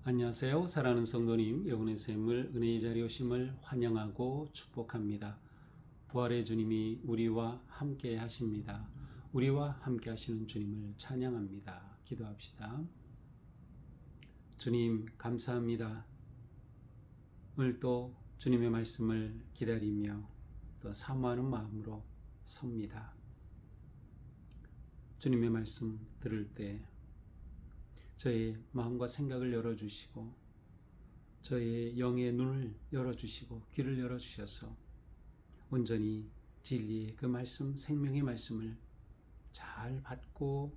안녕하세요. 사랑하는 성도님, 여러분의 샘을 은혜의 자리에 오심을 환영하고 축복합니다. 부활의 주님이 우리와 함께 하십니다. 우리와 함께 하시는 주님을 찬양합니다. 기도합시다. 주님 감사합니다. 오늘 또 주님의 말씀을 기다리며 또 사모하는 마음으로 섭니다. 주님의 말씀 들을 때 저의 마음과 생각을 열어주시고 저의 영의 눈을 열어주시고 귀를 열어주셔서 온전히 진리의 그 말씀, 생명의 말씀을 잘 받고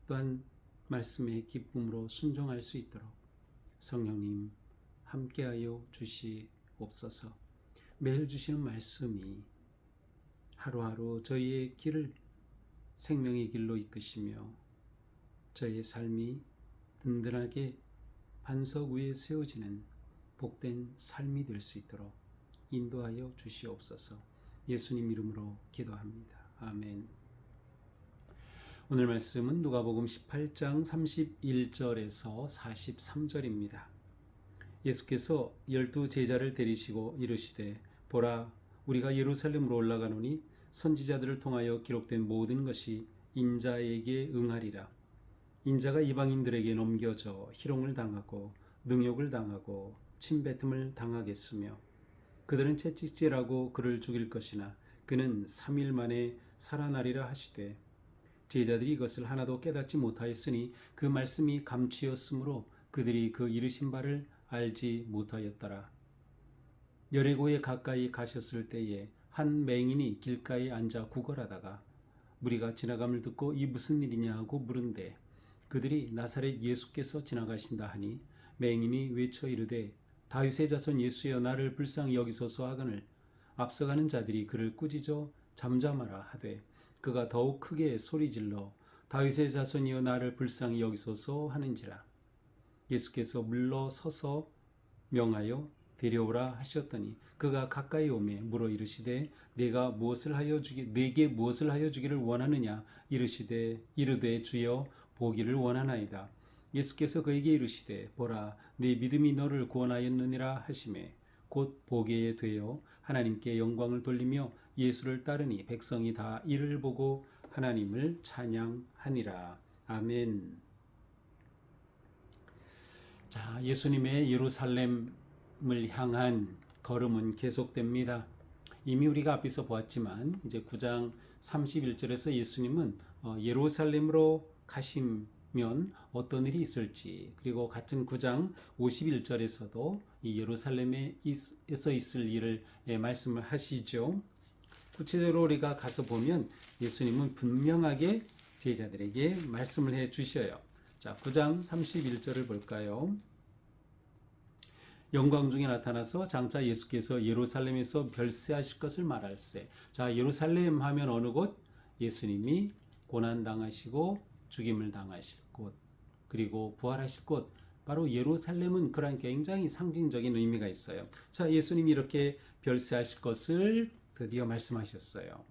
또한 말씀의 기쁨으로 순종할 수 있도록 성령님 함께하여 주시옵소서. 매일 주시는 말씀이 하루하루 저희의 길을 생명의 길로 이끄시며 저희의 삶이 든든하게 반석 위에 세워지는 복된 삶이 될 수 있도록 인도하여 주시옵소서. 예수님 이름으로 기도합니다. 아멘. 오늘 말씀은 누가복음 18장 31절에서 43절입니다. 예수께서 12 제자를 데리시고 이르시되 보라 우리가 예루살렘으로 올라가노니 선지자들을 통하여 기록된 모든 것이 인자에게 응하리라. 인자가 이방인들에게 넘겨져 희롱을 당하고 능욕을 당하고 침뱉음을 당하겠으며 그들은 채찍질하고 그를 죽일 것이나 그는 3일 만에 살아나리라 하시되 제자들이 이것을 하나도 깨닫지 못하였으니 그 말씀이 감추었으므로 그들이 그 이르신 바를 알지 못하였더라. 여리고에 가까이 가셨을 때에 한 맹인이 길가에 앉아 구걸하다가 무리가 지나감을 듣고 이 무슨 일이냐 하고 물은데 그들이 나사렛 예수께서 지나가신다 하니 맹인이 외쳐 이르되 다윗의 자손 예수여 나를 불쌍히 여기소서 하거늘 앞서가는 자들이 그를 꾸짖어 잠잠하라 하되 그가 더욱 크게 소리질러 다윗의 자손이여 나를 불쌍히 여기소서 하는지라. 예수께서 물러서서 명하여 데려오라 하셨더니 그가 가까이 오매 물어 이르시되 내게 무엇을 하여 주기를 원하느냐 이르되 주여 보기를 원하나이다. 예수께서 그에게 이르시되 보라 네 믿음이 너를 구원하였느니라 하시매 곧 보게 되어 하나님께 영광을 돌리며 예수를 따르니 백성이 다 이를 보고 하나님을 찬양하니라. 아멘. 자, 예수님의 예루살렘을 향한 걸음은 계속됩니다. 이미 우리가 앞에서 보았지만 이제 9장 31절에서 예수님은 예루살렘으로 가시면 어떤 일이 있을지, 그리고 같은 9장 51절에서도 이 예루살렘에서 있을 일을 말씀을 하시죠. 구체적으로 우리가 가서 보면 예수님은 분명하게 제자들에게 말씀을 해 주셔요. 자, 9장 31절을 볼까요? 영광 중에 나타나서 장차 예수께서 예루살렘에서 별세하실 것을 말할세. 자, 예루살렘 하면 어느 곳? 예수님이 고난당하시고 죽임을 당하실 곳, 그리고 부활하실 곳, 바로 예루살렘은 그런 굉장히 상징적인 의미가 있어요. 자, 예수님이 이렇게 별세하실 것을 드디어 말씀하셨어요.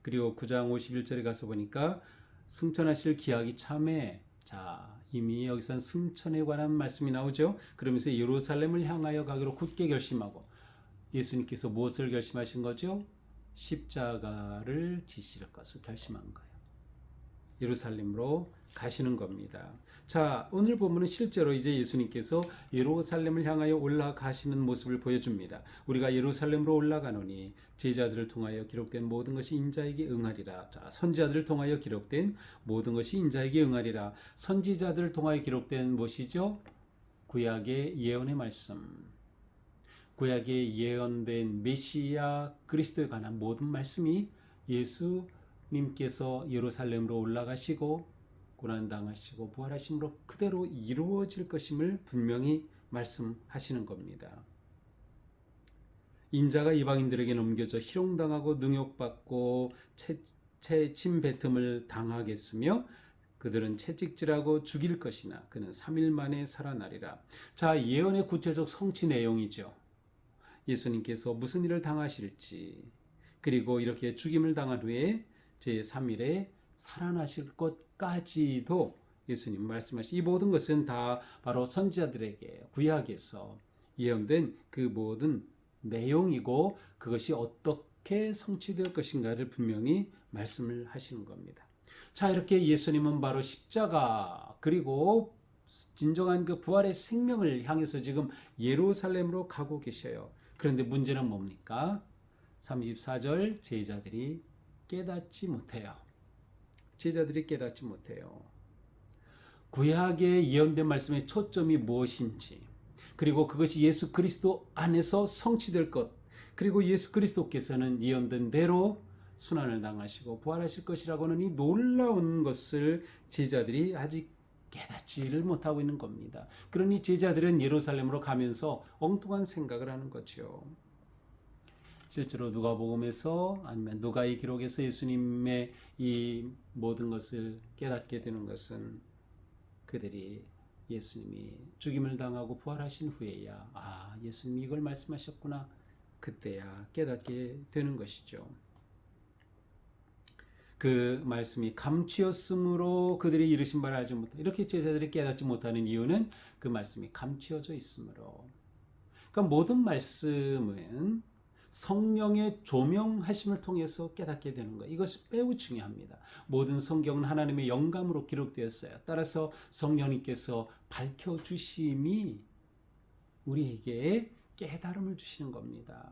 그리고 9장 51절에 가서 보니까 승천하실 기약이 참해. 자, 이미 여기선 승천에 관한 말씀이 나오죠. 그러면서 예루살렘을 향하여 가기로 굳게 결심하고 예수님께서 무엇을 결심하신 거죠? 십자가를 지실 것을 결심한 거예요. 예루살렘으로 가시는 겁니다. 자, 오늘 본문은 실제로 이제 예수님께서 예루살렘을 향하여 올라가시는 모습을 보여줍니다. 우리가 예루살렘으로 올라가노니 제자들을 통하여 기록된 모든 것이 인자에게 응하리라. 자, 선지자들을 통하여 기록된 모든 것이 인자에게 응하리라. 선지자들을 통하여 기록된 무엇이죠? 구약의 예언의 말씀. 구약에 예언된 메시아 그리스도에 관한 모든 말씀이 예수님께서 예루살렘으로 올라가시고 고난당하시고 부활하심으로 그대로 이루어질 것임을 분명히 말씀하시는 겁니다. 인자가 이방인들에게 넘겨져 희롱당하고 능욕받고 침뱉음을 당하겠으며 그들은 채찍질하고 죽일 것이나 그는 3일 만에 살아나리라. 자, 예언의 구체적 성취 내용이죠. 예수님께서 무슨 일을 당하실지, 그리고 이렇게 죽임을 당한 후에 제3일에 살아나실 것까지도 예수님 말씀하신 이 모든 것은 다 바로 선지자들에게 구약에서 예언된 그 모든 내용이고, 그것이 어떻게 성취될 것인가를 분명히 말씀을 하시는 겁니다. 자, 이렇게 예수님은 바로 십자가 그리고 진정한 그 부활의 생명을 향해서 지금 예루살렘으로 가고 계셔요. 그런데 문제는 뭡니까? 34절, 제자들이 깨닫지 못해요. 제자들이 깨닫지 못해요. 구약에 예언된 말씀의 초점이 무엇인지, 그리고 그것이 예수 그리스도 안에서 성취될 것, 그리고 예수 그리스도께서는 예언된 대로 순환을 당하시고 부활하실 것이라고 하는 이 놀라운 것을 제자들이 아직 깨닫지를 못하고 있는 겁니다. 그러니 제자들은 예루살렘으로 가면서 엉뚱한 생각을 하는 거죠. 실제로 누가복음에서 아니면 누가의 기록에서 예수님의 이 모든 것을 깨닫게 되는 것은 그들이 예수님이 죽임을 당하고 부활하신 후에야 예수님이 이걸 말씀하셨구나, 그때야 깨닫게 되는 것이죠. 그 말씀이 감추었으므로 그들이 이르신 바를 알지 못하고, 이렇게 제자들이 깨닫지 못하는 이유는 그 말씀이 감추어져 있으므로. 그러니까 모든 말씀은 성령의 조명하심을 통해서 깨닫게 되는 것, 이것이 매우 중요합니다. 모든 성경은 하나님의 영감으로 기록되었어요. 따라서 성령님께서 밝혀주심이 우리에게 깨달음을 주시는 겁니다.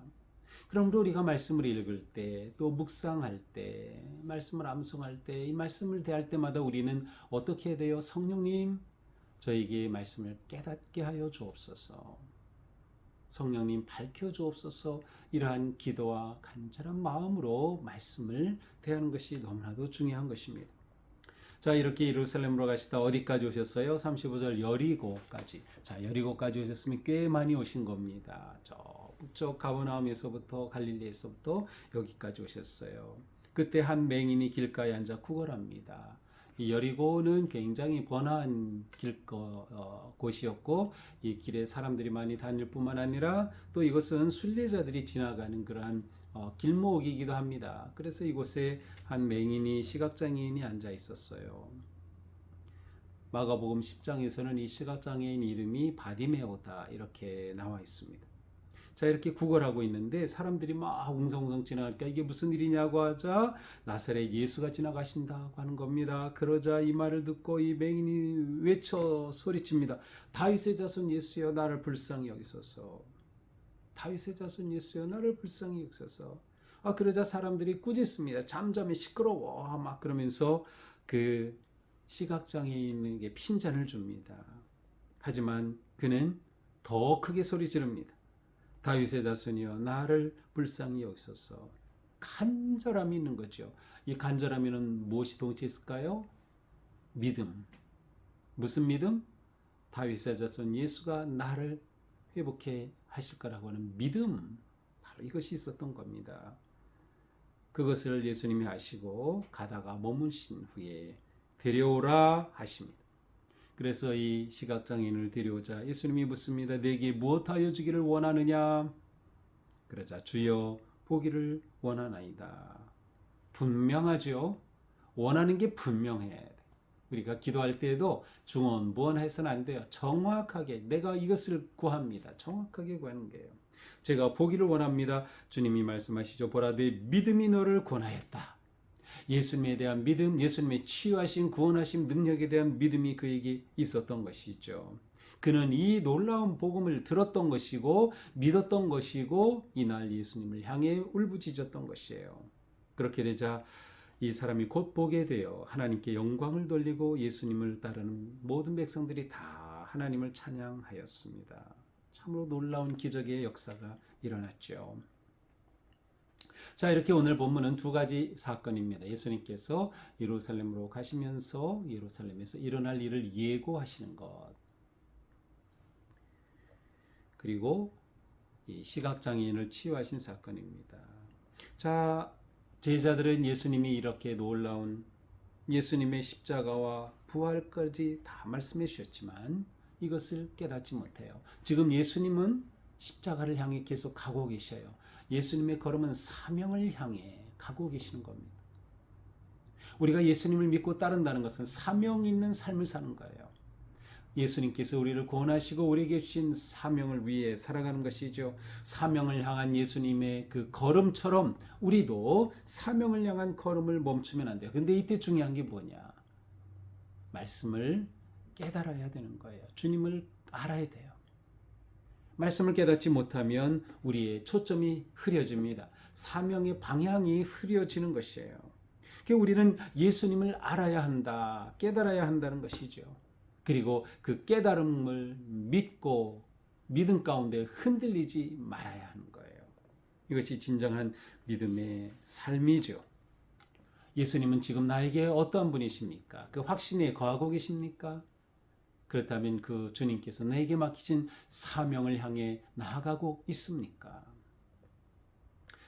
그러므로 우리가 말씀을 읽을 때, 또 묵상할 때, 말씀을 암송할 때, 이 말씀을 대할 때마다 우리는 어떻게 해야 돼요? 성령님, 저에게 말씀을 깨닫게 하여 주옵소서. 성령님 밝혀 주옵소서. 이러한 기도와 간절한 마음으로 말씀을 대하는 것이 너무나도 중요한 것입니다. 자, 이렇게 예루살렘으로 가시다 어디까지 오셨어요? 35절 여리고까지. 자, 여리고까지 오셨으면 꽤 많이 오신 겁니다. 저 북쪽 가버나움에서부터 갈릴리에서부터 여기까지 오셨어요. 그때 한 맹인이 길가에 앉아 구걸합니다. 이 여리고는 굉장히 번화한 곳이었고, 이 길에 사람들이 많이 다닐 뿐만 아니라 또 이것은 순례자들이 지나가는 그러한 길목이기도 합니다. 그래서 이곳에 한 맹인이, 시각장애인이 앉아 있었어요. 마가복음 10장에서는 이 시각장애인 이름이 바디메오다 이렇게 나와 있습니다. 자, 이렇게 구걸하고 있는데 사람들이 막 웅성웅성 지나가니까 이게 무슨 일이냐고 하자 나사렛 예수가 지나가신다고 하는 겁니다. 그러자 이 말을 듣고 이 맹인이 외쳐 소리칩니다. 다윗의 자손 예수여, 나를 불쌍히 여기소서. 다윗의 자손 예수여, 나를 불쌍히 여기소서. 그러자 사람들이 꾸짖습니다. 잠잠히 시끄러워 막 그러면서 그 시각장애인에게 핀잔을 줍니다. 하지만 그는 더 크게 소리 지릅니다. 다윗의 자손이여, 나를 불쌍히 여기소서. 간절함이 있는 거죠. 이 간절함에는 무엇이 동치했을까요? 믿음. 무슨 믿음? 다윗의 자손 예수가 나를 회복해 하실 거라고 하는 믿음. 바로 이것이 있었던 겁니다. 그것을 예수님이 하시고 가다가 머무신 후에 데려오라 하십니다. 그래서 이 시각장애인을 데려오자 예수님이 묻습니다. 내게 무엇하여 주기를 원하느냐? 그러자 주여, 보기를 원하나이다. 분명하죠. 원하는 게 분명해야 돼. 우리가 기도할 때에도 중언부언해서는 안 돼요. 정확하게 내가 이것을 구합니다. 정확하게 구하는 거예요. 제가 보기를 원합니다. 주님이 말씀하시죠. 보라, 내 믿음이 너를 구원하였다. 예수님에 대한 믿음, 예수님의 치유하신 구원하신 능력에 대한 믿음이 그에게 있었던 것이죠. 그는 이 놀라운 복음을 들었던 것이고 믿었던 것이고 이날 예수님을 향해 울부짖었던 것이에요. 그렇게 되자 이 사람이 곧 보게 되어 하나님께 영광을 돌리고 예수님을 따르는 모든 백성들이 다 하나님을 찬양하였습니다. 참으로 놀라운 기적의 역사가 일어났죠. 자, 이렇게 오늘 본문은 두 가지 사건입니다. 예수님께서 예루살렘으로 가시면서 예루살렘에서 일어날 일을 예고하시는 것, 그리고 이 시각장애인을 치유하신 사건입니다. 자, 제자들은 예수님이 이렇게 놀라운 예수님의 십자가와 부활까지 다 말씀해 주셨지만 이것을 깨닫지 못해요. 지금 예수님은 십자가를 향해 계속 가고 계셔요. 예수님의 걸음은 사명을 향해 가고 계시는 겁니다. 우리가 예수님을 믿고 따른다는 것은 사명 있는 삶을 사는 거예요. 예수님께서 우리를 구원하시고 우리에게 주신 사명을 위해 살아가는 것이죠. 사명을 향한 예수님의 그 걸음처럼 우리도 사명을 향한 걸음을 멈추면 안 돼요. 근데 이때 중요한 게 뭐냐? 말씀을 깨달아야 되는 거예요. 주님을 알아야 돼요. 말씀을 깨닫지 못하면 우리의 초점이 흐려집니다. 사명의 방향이 흐려지는 것이에요. 우리는 예수님을 알아야 한다, 깨달아야 한다는 것이죠. 그리고 그 깨달음을 믿고 믿음 가운데 흔들리지 말아야 하는 거예요. 이것이 진정한 믿음의 삶이죠. 예수님은 지금 나에게 어떠한 분이십니까? 그 확신에 거하고 계십니까? 그렇다면 그 주님께서 나에게 맡기신 사명을 향해 나아가고 있습니까?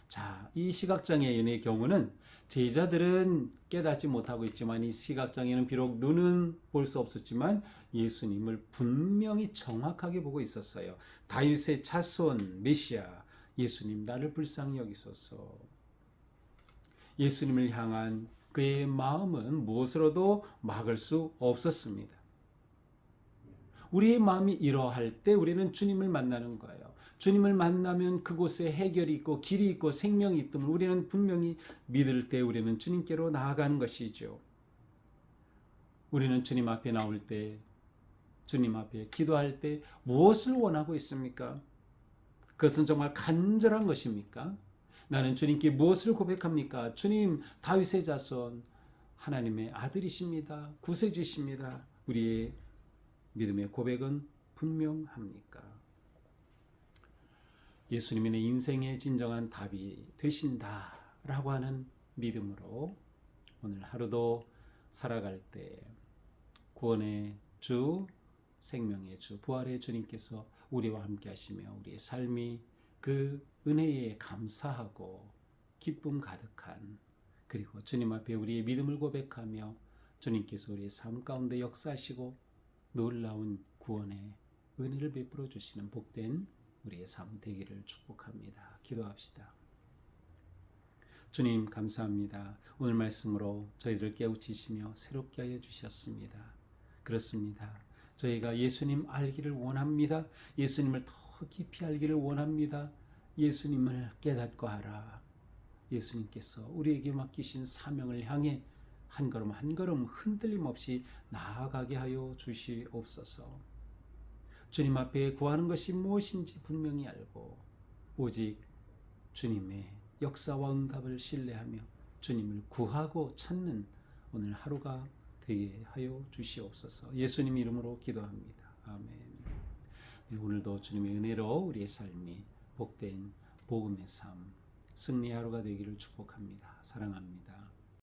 자, 이 시각장애인의 경우는 제자들은 깨닫지 못하고 있지만 이 시각장애인은 비록 눈은 볼 수 없었지만 예수님을 분명히 정확하게 보고 있었어요. 다윗의 자손 메시아 예수님 나를 불쌍히 여기소서. 예수님을 향한 그의 마음은 무엇으로도 막을 수 없었습니다. 우리의 마음이 이러할 때 우리는 주님을 만나는 거예요. 주님을 만나면 그곳에 해결이 있고 길이 있고 생명이 있음을 우리는 분명히 믿을 때 우리는 주님께로 나아가는 것이죠. 우리는 주님 앞에 나올 때, 주님 앞에 기도할 때 무엇을 원하고 있습니까? 그것은 정말 간절한 것입니까? 나는 주님께 무엇을 고백합니까? 주님, 다윗의 자손, 하나님의 아들이십니다. 구세주십니다. 우리의 믿음의 고백은 분명합니까? 예수님이 내 인생의 진정한 답이 되신다라고 하는 믿음으로 오늘 하루도 살아갈 때 구원의 주, 생명의 주, 부활의 주님께서 우리와 함께 하시며 우리의 삶이 그 은혜에 감사하고 기쁨 가득한 그리고 주님 앞에 우리의 믿음을 고백하며 주님께서 우리의 삶 가운데 역사하시고 놀라운 구원의 은혜를 베풀어 주시는 복된 우리의 삶 되기를 축복합니다. 기도합시다. 주님 감사합니다. 오늘 말씀으로 저희들을 깨우치시며 새롭게 하여 주셨습니다. 그렇습니다. 저희가 예수님 알기를 원합니다. 예수님을 더 깊이 알기를 원합니다. 예수님을 깨닫고 알아. 예수님께서 우리에게 맡기신 사명을 향해 한 걸음 한 걸음 흔들림 없이 나아가게 하여 주시옵소서. 주님 앞에 구하는 것이 무엇인지 분명히 알고 오직 주님의 역사와 응답을 신뢰하며 주님을 구하고 찾는 오늘 하루가 되게 하여 주시옵소서. 예수님 이름으로 기도합니다. 아멘. 네, 오늘도 주님의 은혜로 우리의 삶이 복된 복음의 삶, 승리의 하루가 되기를 축복합니다. 사랑합니다.